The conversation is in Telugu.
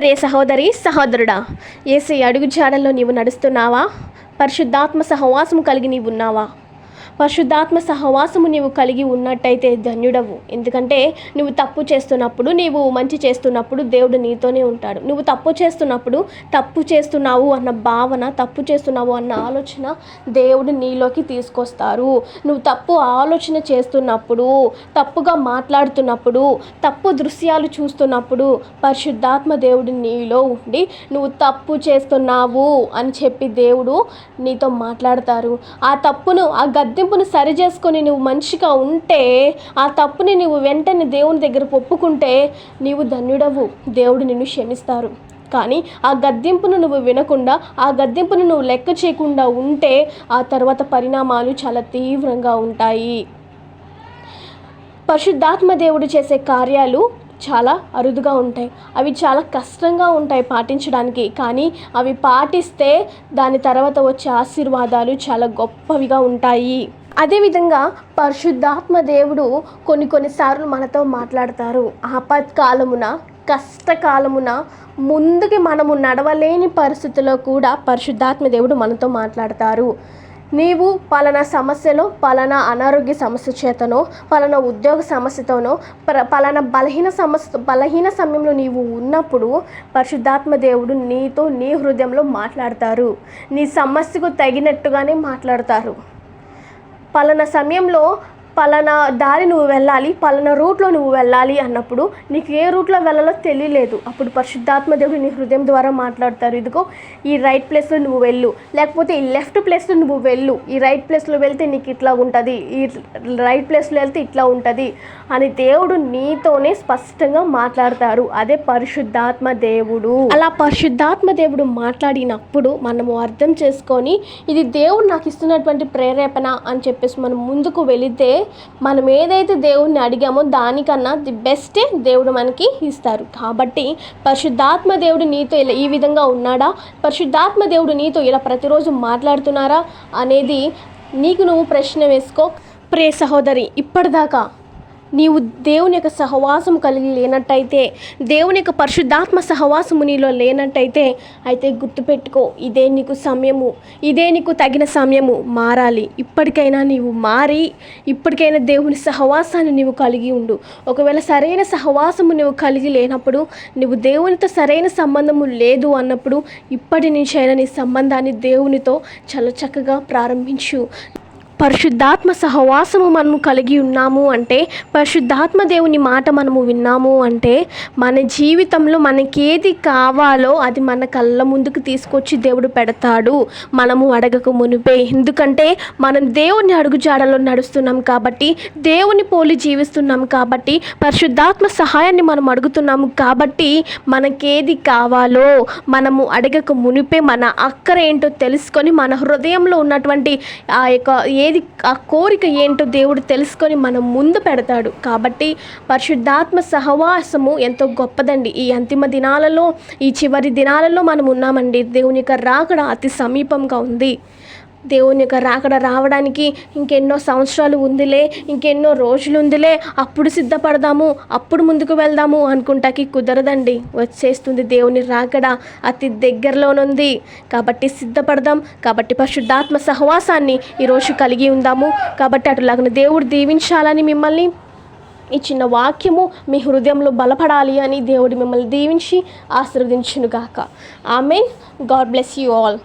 ప్రియ సహోదరి సహోదరుడా, యేసయ్య అడుగు జాడల్లో నీవు నడుస్తున్నావా? పరిశుద్ధాత్మ సహవాసము కలిగి నీవు ఉన్నావా? పరిశుద్ధాత్మ సహవాసము నీవు కలిగి ఉన్నట్టయితే ధన్యుడవు. ఎందుకంటే నువ్వు తప్పు చేస్తున్నప్పుడు, నీవు మంచి చేస్తున్నప్పుడు దేవుడు నీతోనే ఉంటాడు. నువ్వు తప్పు చేస్తున్నప్పుడు తప్పు చేస్తున్నావు అన్న భావన, తప్పు చేస్తున్నావు అన్న ఆలోచన దేవుడు నీలోకి తీసుకొస్తారు. నువ్వు తప్పు ఆలోచన చేస్తున్నప్పుడు, తప్పుగా మాట్లాడుతున్నప్పుడు, తప్పు దృశ్యాలు చూస్తున్నప్పుడు పరిశుద్ధాత్మ దేవుడు నీలో ఉండి నువ్వు తప్పు చేస్తున్నావు అని చెప్పి దేవుడు నీతో మాట్లాడతారు. ఆ తప్పును, ఆ గద్దెంపును సరి చేసుకొని నువ్వు మంచిగా ఉంటే, ఆ తప్పుని నువ్వు వెంటనే దేవుని దగ్గర ఒప్పుకుంటే నీవు ధన్యుడవు. దేవుడు నిన్ను క్షమిస్తారు. కానీ ఆ గద్దెంపును నువ్వు వినకుండా, ఆ గద్దెంపును నువ్వు లెక్క చేయకుండా ఉంటే ఆ తర్వాత పరిణామాలు చాలా తీవ్రంగా ఉంటాయి. పరిశుద్ధాత్మ దేవుడు చేసే కార్యాలు చాలా అరుదుగా ఉంటాయి. అవి చాలా కష్టంగా ఉంటాయి పాటించడానికి. కానీ అవి పాటిస్తే దాని తర్వాత వచ్చే ఆశీర్వాదాలు చాలా గొప్పవిగా ఉంటాయి. అదేవిధంగా పరిశుద్ధాత్మ దేవుడు కొన్నిసార్లు మనతో మాట్లాడతారు. ఆపత్కాలమున, కష్టకాలమున, ముందుకి మనము నడవలేని పరిస్థితుల్లో కూడా పరిశుద్ధాత్మ దేవుడు మనతో మాట్లాడతారు. నీవు పలానా సమస్యలో, పలానా అనారోగ్య సమస్య చేతనో, పలానా ఉద్యోగ సమస్యతోనో, పలానా బలహీన సమయంలో నీవు ఉన్నప్పుడు పరిశుద్ధాత్మ దేవుడు నీతో, నీ హృదయంలో మాట్లాడతారు. నీ సమస్యకు తగినట్టుగానే మాట్లాడతారు. పలానా సమయంలో పలానా దారి నువ్వు వెళ్ళాలి, పలానా రూట్లో నువ్వు వెళ్ళాలి అన్నప్పుడు నీకు ఏ రూట్లో వెళ్ళాలో తెలియలేదు. అప్పుడు పరిశుద్ధాత్మ దేవుడు నీ హృదయం ద్వారా మాట్లాడతారు. ఇదిగో ఈ రైట్ ప్లేస్లో నువ్వు వెళ్ళు, లేకపోతే ఈ లెఫ్ట్ ప్లేస్లో నువ్వు వెళ్ళు, ఈ రైట్ ప్లేస్లో వెళ్తే నీకు ఇట్లా ఉంటుంది, ఈ రైట్ ప్లేస్లో వెళ్తే ఇట్లా ఉంటుంది అని దేవుడు నీతోనే స్పష్టంగా మాట్లాడతారు. అదే పరిశుద్ధాత్మ దేవుడు. అలా పరిశుద్ధాత్మ దేవుడు మాట్లాడినప్పుడు మనము అర్థం చేసుకొని ఇది దేవుడు నాకు ఇస్తున్నటువంటి ప్రేరేపణ అని చెప్పేసి మనం ముందుకు వెళితే మనం ఏదైతే దేవుణ్ణి అడిగామో దానికన్నా ది బెస్టే దేవుడు మనకి ఇస్తారు. కాబట్టి పరిశుద్ధాత్మ దేవుడు నీతో ఇలా ఈ విధంగా ఉన్నాడా, పరిశుద్ధాత్మ దేవుడు నీతో ఇలా ప్రతిరోజు మాట్లాడుతున్నారా అనేది నీకు నువ్వు ప్రశ్న వేసుకో. ప్రియ సహోదరి, ఇప్పటిదాకా నీవు దేవుని యొక్క సహవాసం కలిగి లేనట్టయితే, దేవుని యొక్క పరిశుద్ధాత్మ సహవాసము నీలో లేనట్టయితే, అయితే గుర్తుపెట్టుకో, ఇదే నీకు సమయము, ఇదే నీకు తగిన సమయము. మారాలి. ఇప్పటికైనా నీవు మారి, ఇప్పటికైనా దేవుని సహవాసాన్ని నీవు కలిగి ఉండు. ఒకవేళ సరైన సహవాసము నువ్వు కలిగి లేనప్పుడు, నువ్వు దేవునితో సరైన సంబంధము లేదు అన్నప్పుడు, ఇప్పటి నుంచైనా నీ సంబంధాన్ని దేవునితో చాలా చక్కగా ప్రారంభించు. పరిశుద్ధాత్మ సహవాసము మనము కలిగి ఉన్నాము అంటే, పరిశుద్ధాత్మ దేవుని మాట మనము విన్నాము అంటే, మన జీవితంలో మనకేది కావాలో అది మన కళ్ళ ముందుకు తీసుకొచ్చి దేవుడు పెడతాడు, మనము అడగక మునిపే. ఎందుకంటే మనం దేవుని అడుగుజాడలో నడుస్తున్నాం కాబట్టి, దేవుని పోలి జీవిస్తున్నాం కాబట్టి, పరిశుద్ధాత్మ సహాయాన్ని మనం అడుగుతున్నాము కాబట్టి, మనకేది కావాలో మనము అడగక మునిపే మన అక్కర ఏంటో తెలుసుకొని, మన హృదయంలో ఉన్నటువంటి ఆ కోరిక ఏంటో దేవుడు తెలుసుకొని మనం ముందు పెడతాడు. కాబట్టి పరిశుద్ధాత్మ సహవాసము ఎంతో గొప్పదండి. ఈ అంతిమ దినాలలో, ఈ చివరి దినాలలో మనం ఉన్నామండి. దేవుని యొక్క రాకడ అతి సమీపంగా ఉంది. దేవుని యొక్క రాకడ రావడానికి ఇంకెన్నో సంవత్సరాలు ఉందిలే, ఇంకెన్నో రోజులు ఉందిలే, అప్పుడు సిద్ధపడదాము, అప్పుడు ముందుకు వెళ్దాము అనుకుంటాకి కుదరదండి. వచ్చేస్తుంది దేవుని రాకడ, అతి దగ్గరలోనుంది. కాబట్టి సిద్ధపడదాం. కాబట్టి పరిశుద్ధాత్మ సహవాసాన్ని ఈరోజు కలిగి ఉందాము. కాబట్టి అటులాగిన దేవుడు దీవించాలని మిమ్మల్ని, ఈ చిన్న వాక్యము మీ హృదయంలో బలపడాలి అని దేవుడు మిమ్మల్ని దీవించి ఆశీర్వదించునుగాక. ఆమేన్. God bless you all.